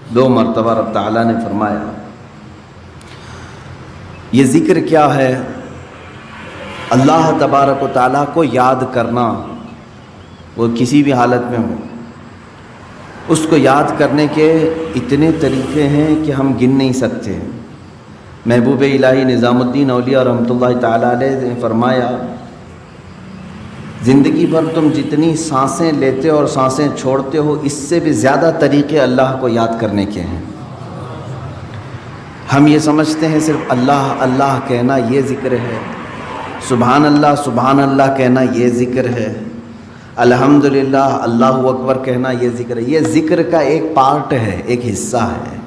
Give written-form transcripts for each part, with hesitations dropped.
2 مرتبہ رب تعالیٰ نے فرمایا۔ یہ ذکر کیا ہے؟ اللہ تبارک و تعالیٰ کو یاد کرنا، وہ کسی بھی حالت میں ہو، اس کو یاد کرنے کے اتنے طریقے ہیں کہ ہم گن نہیں سکتے۔ محبوب الہی نظام الدین اولیاء رحمۃ اللہ تعالیٰ علیہ نے فرمایا، زندگی بھر تم جتنی سانسیں لیتے اور سانسیں چھوڑتے ہو، اس سے بھی زیادہ طریقے اللہ کو یاد کرنے کے ہیں۔ ہم یہ سمجھتے ہیں صرف اللہ اللہ کہنا یہ ذکر ہے، سبحان اللہ کہنا یہ ذکر ہے، الحمدللہ اللہ اکبر کہنا یہ ذکر ہے۔ یہ ذکر کا ایک پارٹ ہے، ایک حصہ ہے،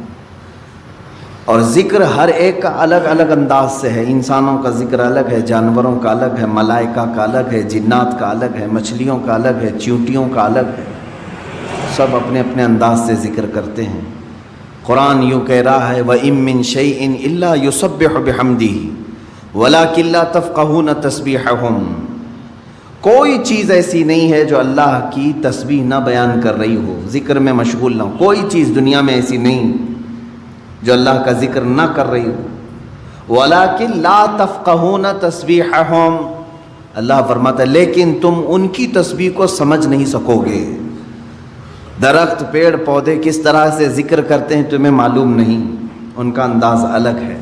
اور ذکر ہر ایک کا الگ الگ انداز سے ہے۔ انسانوں کا ذکر الگ ہے، جانوروں کا الگ ہے، ملائکہ کا الگ ہے، جنات کا الگ ہے، مچھلیوں کا الگ ہے، چیونٹیوں کا الگ ہے۔ سب اپنے اپنے انداز سے ذکر کرتے ہیں۔ قرآن یوں کہہ رہا ہے، وَإِن مِّن شَيْءٍ إِلَّا يُسَبِّحُ بِحَمْدِهِ وَلَٰكِن لَّا تَفْقَهُونَ تَسْبِيحَهُمْ۔ کوئی چیز ایسی نہیں ہے جو اللہ کی تسبیح نہ بیان کر رہی ہو، ذکر میں مشغول نہ ہو۔ کوئی چیز دنیا میں ایسی نہیں جو اللہ کا ذکر نہ کر رہی ہو۔ وَلَٰكِن لَّا تَفْقَهُونَ تَسْبِيحَهُمْ، اللہ فرماتا ہے لیکن تم ان کی تسبیح کو سمجھ نہیں سکو گے۔ درخت، پیڑ، پودے کس طرح سے ذکر کرتے ہیں تمہیں معلوم نہیں، ان کا انداز الگ ہے،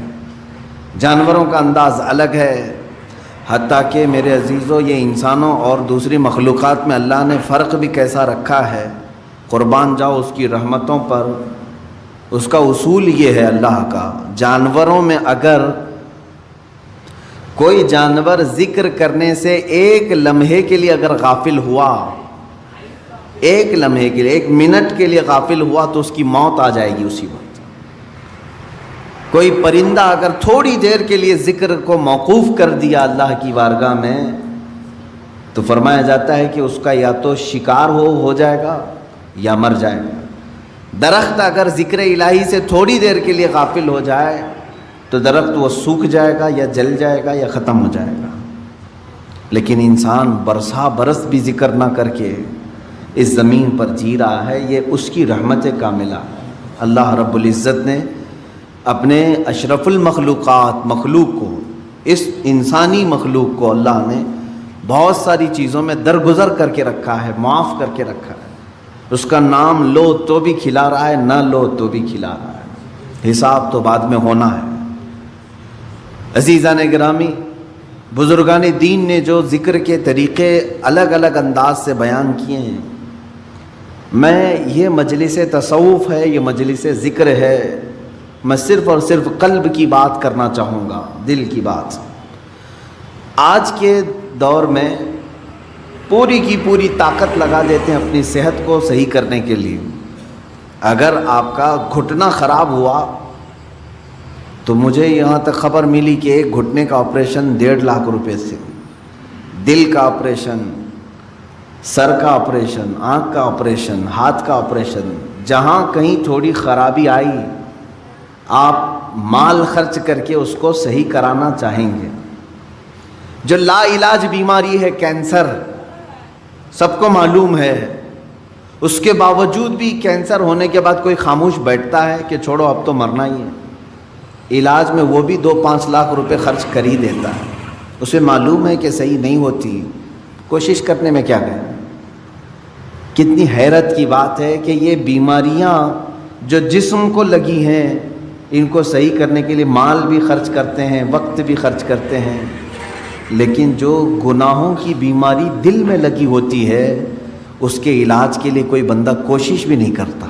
جانوروں کا انداز الگ ہے۔ حتیٰ کہ میرے عزیزو، یہ انسانوں اور دوسری مخلوقات میں اللہ نے فرق بھی کیسا رکھا ہے، قربان جاؤ اس کی رحمتوں پر۔ اس کا اصول یہ ہے اللہ کا، جانوروں میں اگر کوئی جانور ذکر کرنے سے ایک لمحے کے لیے اگر غافل ہوا، ایک لمحے کے لیے، 1 منٹ کے لیے غافل ہوا، تو اس کی موت آ جائے گی اسی وقت۔ کوئی پرندہ اگر تھوڑی دیر کے لیے ذکر کو موقوف کر دیا اللہ کی بارگاہ میں، تو فرمایا جاتا ہے کہ اس کا یا تو شکار ہو جائے گا یا مر جائے گا۔ درخت اگر ذکر الہی سے تھوڑی دیر کے لیے غافل ہو جائے تو درخت وہ سوکھ جائے گا یا جل جائے گا یا ختم ہو جائے گا۔ لیکن انسان برسا برس بھی ذکر نہ کر کے اس زمین پر جی رہا ہے، یہ اس کی رحمت کاملہ۔ اللہ رب العزت نے اپنے اشرف المخلوقات مخلوق کو، اس انسانی مخلوق کو اللہ نے بہت ساری چیزوں میں درگزر کر کے رکھا ہے، معاف کر کے رکھا ہے۔ اس کا نام لو تو بھی کھلا رہا ہے، نہ لو تو بھی کھلا رہا ہے، حساب تو بعد میں ہونا ہے۔ عزیزان گرامی، بزرگان دین نے جو ذکر کے طریقے الگ الگ انداز سے بیان کیے ہیں، میں یہ مجلس تصوف ہے، یہ مجلس ذکر ہے، میں صرف اور صرف قلب کی بات کرنا چاہوں گا، دل کی بات۔ آج کے دور میں پوری کی پوری طاقت لگا دیتے ہیں اپنی صحت کو صحیح کرنے کے لیے۔ اگر آپ کا گھٹنا خراب ہوا تو مجھے یہاں تک خبر ملی کہ ایک گھٹنے کا آپریشن 1.5 لاکھ روپے سے، دل کا آپریشن، سر کا آپریشن، آنکھ کا آپریشن، ہاتھ کا آپریشن، جہاں کہیں تھوڑی خرابی آئی آپ مال خرچ کر کے اس کو صحیح کرانا چاہیں گے۔ جو لا علاج بیماری ہے کینسر، سب کو معلوم ہے، اس کے باوجود بھی کینسر ہونے کے بعد کوئی خاموش بیٹھتا ہے کہ چھوڑو اب تو مرنا ہی ہے؟ علاج میں وہ بھی 2-5 لاکھ روپے خرچ کر ہی دیتا ہے، اسے معلوم ہے کہ صحیح نہیں ہوتی، کوشش کرنے میں کیا گئے۔ کتنی حیرت کی بات ہے کہ یہ بیماریاں جو جسم کو لگی ہیں، ان کو صحیح کرنے کے لیے مال بھی خرچ کرتے ہیں، وقت بھی خرچ کرتے ہیں، لیکن جو گناہوں کی بیماری دل میں لگی ہوتی ہے اس کے علاج کے لیے کوئی بندہ کوشش بھی نہیں کرتا۔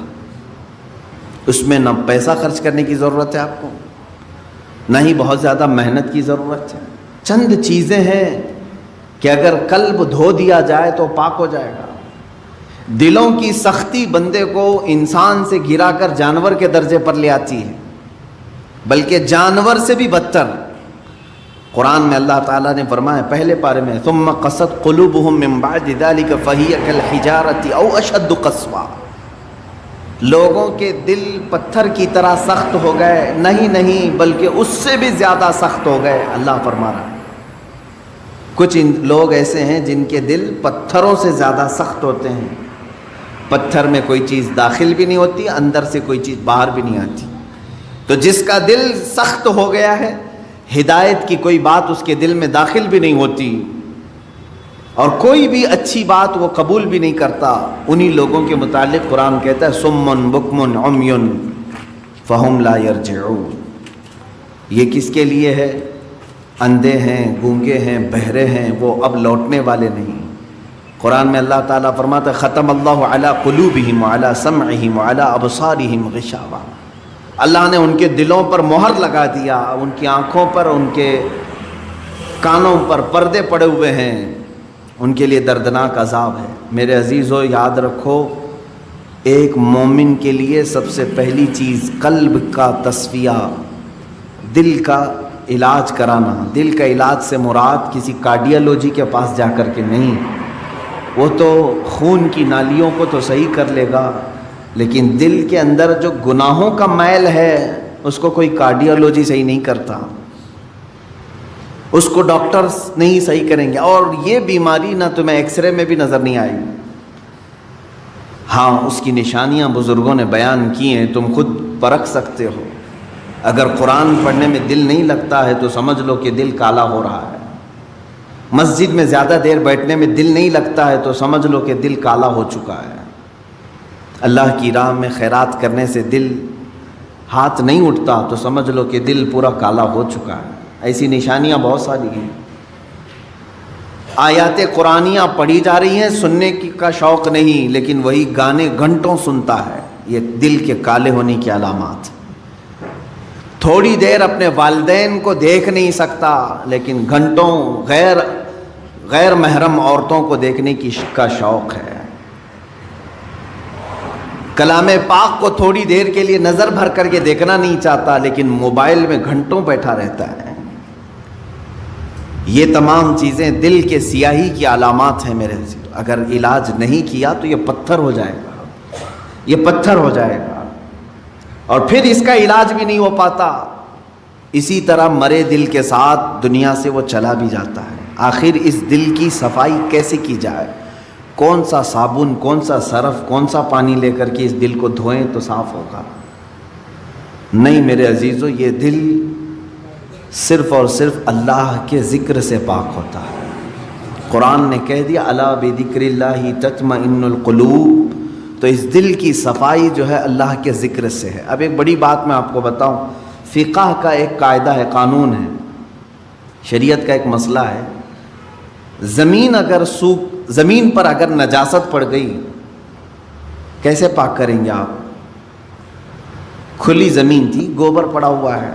اس میں نہ پیسہ خرچ کرنے کی ضرورت ہے آپ کو، نہ ہی بہت زیادہ محنت کی ضرورت ہے۔ چند چیزیں ہیں کہ اگر قلب دھو دیا جائے تو پاک ہو جائے گا۔ دلوں کی سختی بندے کو انسان سے گرا کر جانور کے درجے پر لے آتی ہے، بلکہ جانور سے بھی بدتر۔ قرآن میں اللہ تعالیٰ نے فرمایا پہلے پارے میں، ثم قست قلوبهم من بعد ذلك فهي كالحجارة او اشد قسوة، لوگوں کے دل پتھر کی طرح سخت ہو گئے، نہیں بلکہ اس سے بھی زیادہ سخت ہو گئے۔ اللہ فرما رہا ہے کچھ لوگ ایسے ہیں جن کے دل پتھروں سے زیادہ سخت ہوتے ہیں۔ پتھر میں کوئی چیز داخل بھی نہیں ہوتی، اندر سے کوئی چیز باہر بھی نہیں آتی۔ تو جس کا دل سخت ہو گیا ہے، ہدایت کی کوئی بات اس کے دل میں داخل بھی نہیں ہوتی اور کوئی بھی اچھی بات وہ قبول بھی نہیں کرتا، انہی لوگوں کے متعلق قرآن کہتا ہے صم بکم عمی فہم لا یرجعون۔ یہ کس کے لیے ہے؟ اندھے ہیں، گونگے ہیں، بہرے ہیں، وہ اب لوٹنے والے نہیں۔ قرآن میں اللہ تعالیٰ فرماتا ہے ختم اللہ علی قلوبہم وعلی سمعہم وعلی ابصارہم غشاوہ، اللہ نے ان کے دلوں پر مہر لگا دیا، ان کی آنکھوں پر، ان کے کانوں پر پردے پڑے ہوئے ہیں، ان کے لیے دردناک عذاب ہے۔ میرے عزیزو یاد رکھو، ایک مومن کے لیے سب سے پہلی چیز قلب کا تصفیہ، دل کا علاج کرانا۔ دل کا علاج سے مراد کسی کارڈیالوجی کے پاس جا کر کے نہیں، وہ تو خون کی نالیوں کو تو صحیح کر لے گا، لیکن دل کے اندر جو گناہوں کا میل ہے اس کو کوئی کارڈیالوجی صحیح نہیں کرتا، اس کو ڈاکٹرز نہیں صحیح کریں گے۔ اور یہ بیماری نہ تمہیں ایکس رے میں بھی نظر نہیں آئے گی، ہاں اس کی نشانیاں بزرگوں نے بیان کی ہیں، تم خود پرکھ سکتے ہو۔ اگر قرآن پڑھنے میں دل نہیں لگتا ہے تو سمجھ لو کہ دل کالا ہو رہا ہے۔ مسجد میں زیادہ دیر بیٹھنے میں دل نہیں لگتا ہے تو سمجھ لو کہ دل کالا ہو چکا ہے۔ اللہ کی راہ میں خیرات کرنے سے دل ہاتھ نہیں اٹھتا تو سمجھ لو کہ دل پورا کالا ہو چکا ہے۔ ایسی نشانیاں بہت ساری ہیں۔ آیات قرآنیاں پڑھی جا رہی ہیں، سننے کا شوق نہیں، لیکن وہی گانے گھنٹوں سنتا ہے، یہ دل کے کالے ہونے کی علامات۔ تھوڑی دیر اپنے والدین کو دیکھ نہیں سکتا، لیکن گھنٹوں غیر محرم عورتوں کو دیکھنے کا شوق ہے۔ کلام پاک کو تھوڑی دیر کے لیے نظر بھر کر کے دیکھنا نہیں چاہتا، لیکن موبائل میں گھنٹوں بیٹھا رہتا ہے۔ یہ تمام چیزیں دل کے سیاہی کی علامات ہیں میرے عزیز۔ اگر علاج نہیں کیا تو یہ پتھر ہو جائے گا، یہ پتھر ہو جائے گا، اور پھر اس کا علاج بھی نہیں ہو پاتا۔ اسی طرح مرے دل کے ساتھ دنیا سے وہ چلا بھی جاتا ہے۔ آخر اس دل کی صفائی کیسے کی جائے؟ کون سا صابن، کون سا سرف، کون سا پانی لے کر کے اس دل کو دھوئیں تو صاف ہوگا؟ نہیں میرے عزیزو، یہ دل صرف اور صرف اللہ کے ذکر سے پاک ہوتا ہے۔ قرآن نے کہہ دیا الا بذکر اللہ تطمئن القلوب، تو اس دل کی صفائی جو ہے اللہ کے ذکر سے ہے۔ اب ایک بڑی بات میں آپ کو بتاؤں، فقہ کا ایک قاعدہ ہے، قانون ہے، شریعت کا ایک مسئلہ ہے۔ زمین پر اگر نجاست پڑ گئی، کیسے پاک کریں گے آپ؟ کھلی زمین تھی، گوبر پڑا ہوا ہے،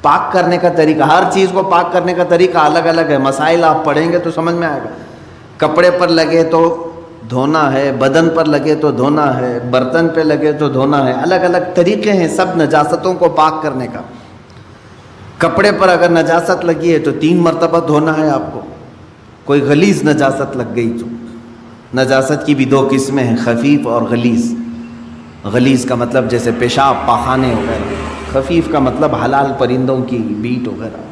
پاک کرنے کا طریقہ، ہر چیز کو پاک کرنے کا طریقہ الگ الگ ہے۔ مسائل آپ پڑھیں گے تو سمجھ میں آئے گا۔ کپڑے پر لگے تو دھونا ہے، بدن پر لگے تو دھونا ہے، برتن پہ لگے تو دھونا ہے، الگ الگ طریقے ہیں سب نجاستوں کو پاک کرنے کا۔ کپڑے پر اگر نجاست لگی ہے تو 3 مرتبہ دھونا ہے آپ کو۔ کوئی غلیظ نجاست لگ گئی تو، نجاست کی بھی 2 قسمیں ہیں، خفیف اور غلیظ۔ غلیظ کا مطلب جیسے پیشاب، پاخانے وغیرہ، خفیف کا مطلب حلال پرندوں کی بیٹ وغیرہ۔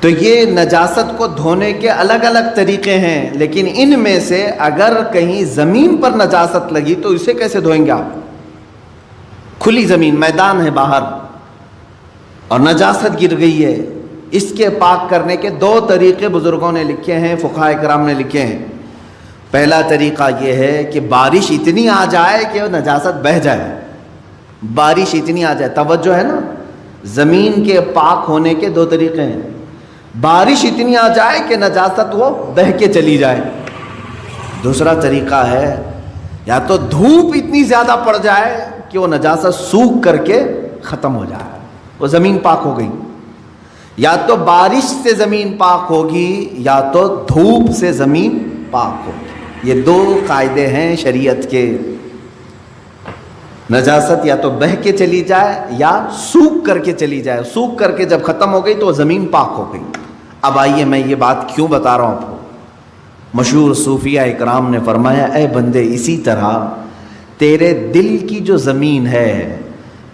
تو یہ نجاست کو دھونے کے الگ الگ طریقے ہیں، لیکن ان میں سے اگر کہیں زمین پر نجاست لگی تو اسے کیسے دھوئیں گے آپ؟ کھلی زمین، میدان ہے باہر، اور نجاست گر گئی ہے، اس کے پاک کرنے کے 2 طریقے بزرگوں نے لکھے ہیں، فقہاء کرام نے لکھے ہیں۔ پہلا طریقہ یہ ہے کہ بارش اتنی آ جائے کہ نجاست بہہ جائے، بارش اتنی آ جائے، توجہ ہے نا، زمین کے پاک ہونے کے 2 طریقے ہیں۔ بارش اتنی آ جائے کہ نجاست وہ بہہ کے چلی جائے۔ دوسرا طریقہ ہے یا تو دھوپ اتنی زیادہ پڑ جائے کہ وہ نجاست سوکھ کر کے ختم ہو جائے، وہ زمین پاک ہو گئی۔ یا تو بارش سے زمین پاک ہوگی یا تو دھوپ سے زمین پاک ہوگی۔ یہ 2 قاعدے ہیں شریعت کے۔ نجاست یا تو بہہ کے چلی جائے یا سوکھ کر کے چلی جائے، سوکھ کر کے جب ختم ہو گئی تو زمین پاک ہو گئی۔ اب آئیے میں یہ بات کیوں بتا رہا ہوں آپ کو۔ مشہور صوفیہ اکرام نے فرمایا، اے بندے اسی طرح تیرے دل کی جو زمین ہے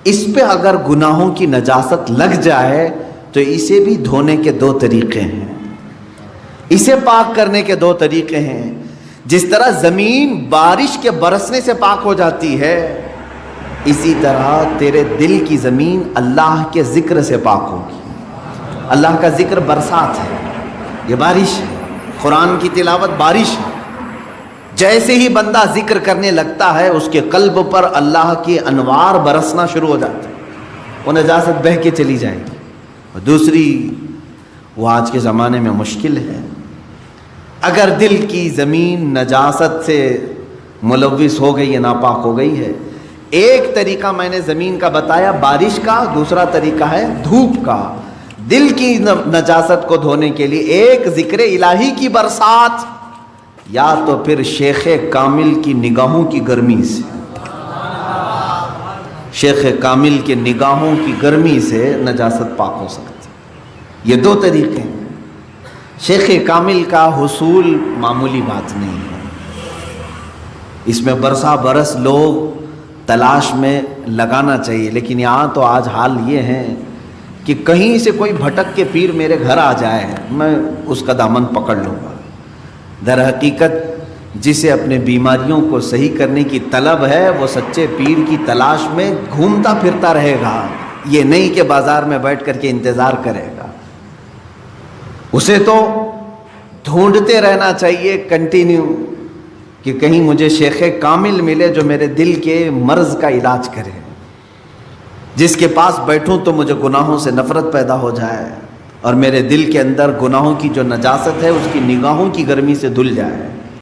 اس پہ اگر گناہوں کی نجاست لگ جائے تو اسے بھی دھونے کے 2 طریقے ہیں، اسے پاک کرنے کے 2 طریقے ہیں۔ جس طرح زمین بارش کے برسنے سے پاک ہو جاتی ہے، اسی طرح تیرے دل کی زمین اللہ کے ذکر سے پاک ہوگی۔ اللہ کا ذکر برسات ہے، یہ بارش ہے، قرآن کی تلاوت بارش ہے۔ جیسے ہی بندہ ذکر کرنے لگتا ہے اس کے قلب پر اللہ کی انوار برسنا شروع ہو جاتا ہے، وہ نجاست بہہ کے چلی جائے گی۔ اور دوسری، وہ آج کے زمانے میں مشکل ہے، اگر دل کی زمین نجاست سے ملوث ہو گئی ہے، ناپاک ہو گئی ہے، ایک طریقہ میں نے زمین کا بتایا بارش کا، دوسرا طریقہ ہے دھوپ کا۔ دل کی نجاست کو دھونے کے لیے ایک ذکر الہی کی برسات، یا تو پھر شیخ کامل کی نگاہوں کی گرمی سے، شیخ کامل کے نگاہوں کی گرمی سے نجاست پاک ہو سکتی ہے۔ یہ دو طریقے ہیں۔ شیخ کامل کا حصول معمولی بات نہیں ہے، اس میں برسا برس لوگ تلاش میں لگانا چاہیے، لیکن یہاں تو آج حال یہ ہے کہ کہیں سے کوئی بھٹک کے پیر میرے گھر آ جائے میں اس کا دامن پکڑ لوں گا۔ در حقیقت جسے اپنے بیماریوں کو صحیح کرنے کی طلب ہے وہ سچے پیر کی تلاش میں گھومتا پھرتا رہے گا، یہ نہیں کہ بازار میں بیٹھ کر کے انتظار کرے گا۔ اسے تو ڈھونڈتے رہنا چاہیے کنٹینیو کہ کہیں مجھے شیخ کامل ملے جو میرے دل کے مرض کا علاج کرے، جس کے پاس بیٹھوں تو مجھے گناہوں سے نفرت پیدا ہو جائے اور میرے دل کے اندر گناہوں کی جو نجاست ہے اس کی نگاہوں کی گرمی سے دھل جائے۔